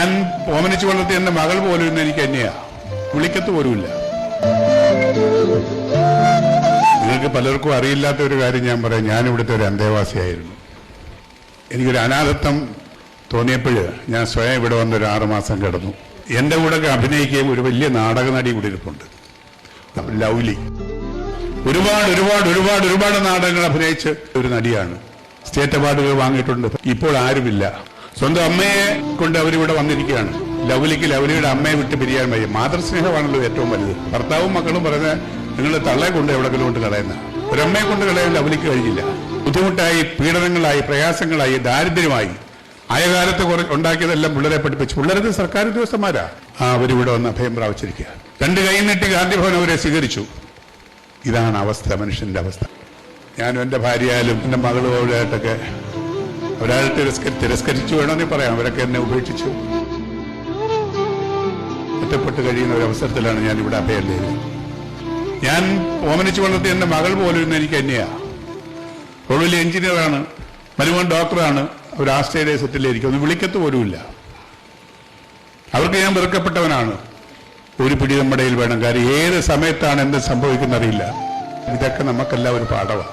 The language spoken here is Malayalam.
ഞാൻ ഓമനിച്ചു വളർത്തിയ എന്റെ മകൾ പോലും ഇന്ന് എനിക്ക് തന്നെയാ, വിളിക്കത്ത് പോലുമില്ല. നിങ്ങൾക്ക് പലർക്കും അറിയില്ലാത്ത ഒരു കാര്യം ഞാൻ പറയാം. ഞാൻ ഇവിടുത്തെ ഒരു അന്തേവാസിയായിരുന്നു. എനിക്കൊരു അനാഥത്വം തോന്നിയപ്പോൾ ഞാൻ സ്വയം ഇവിടെ വന്നൊരു 6 മാസം കിടന്നു. എൻ്റെ കൂടെ അഭിനയിക്കുകയും ഒരു വലിയ നാടക നടി കൂടി ഇരിപ്പുണ്ട്, ലൗലി. ഒരുപാട് ഒരുപാട് ഒരുപാട് ഒരുപാട് നാടകങ്ങൾ അഭിനയിച്ച് ഒരു നടിയാണ്. സ്റ്റേറ്റ് അവാർഡുകൾ വാങ്ങിയിട്ടുണ്ട്. ഇപ്പോൾ ആരുമില്ല. സ്വന്തം അമ്മയെ കൊണ്ട് അവരിവിടെ വന്നിരിക്കുകയാണ്. ലൗലിക്ക് ലൗലിയുടെ അമ്മയെ വിട്ട് പിരിയാൻ വയ്യ. മാതൃസ്നേഹമാണല്ലോ ഏറ്റവും വലുത്. ഭർത്താവും മക്കളും പറഞ്ഞ നിങ്ങൾ തള്ളയെ കൊണ്ട് എവിടെങ്കിലും കൊണ്ട് കളയുന്ന ഒരമ്മയെ കൊണ്ട് കളയാൻ ലൗലിക്ക് കഴിഞ്ഞില്ല. ബുദ്ധിമുട്ടായി, പീഡനങ്ങളായി, പ്രയാസങ്ങളായി, ദാരിദ്ര്യമായി, ആയകാലത്ത് ഉണ്ടാക്കിയതെല്ലാം പിള്ളേരെ പഠിപ്പിച്ചു. പിള്ളേരത് സർക്കാർ ഉദ്യോഗസ്ഥന്മാരാ. അവരിവിടെ വന്ന് അഭയം പ്രാപിച്ചിരിക്കുക. 2 കൈ നീട്ടി ഗാന്ധിഭവൻ അവരെ സ്വീകരിച്ചു. ഇതാണ് അവസ്ഥ, മനുഷ്യന്റെ അവസ്ഥ. ഞാനും എൻ്റെ ഭാര്യയായാലും എൻ്റെ മകളുമായിട്ടൊക്കെ അവരായിട്ട് തിരസ്കരിച്ചു വേണമെന്ന് പറയാം. അവരൊക്കെ എന്നെ ഉപേക്ഷിച്ചു. ഒറ്റപ്പെട്ട് കഴിയുന്ന ഒരു അവസരത്തിലാണ് ഞാൻ ഇവിടെ അഭയം തേടുന്നത്. ഞാൻ ഓമനിച്ചു വളർത്തിയ എൻ്റെ മകൾ പോലും ഇന്ന് എനിക്ക് തന്നെയാ. വലിയ എഞ്ചിനീയറാണ്, മരുമോൻ ഡോക്ടറാണ്. അവർ ആസ്ട്രേലിയ സെറ്റിലായിരിക്കും. ഒന്ന് വിളിക്കത്ത് പോലുമില്ല. അവർക്ക് ഞാൻ വെറുക്കപ്പെട്ടവനാണ്. ഒരു പിടി നമ്മുടെയിൽ വേണം. കാര്യം ഏത് സമയത്താണ് എന്ത് സംഭവിക്കുന്നറിയില്ല. ഇതൊക്കെ നമുക്കെല്ലാം ഒരു പാഠമാണ്.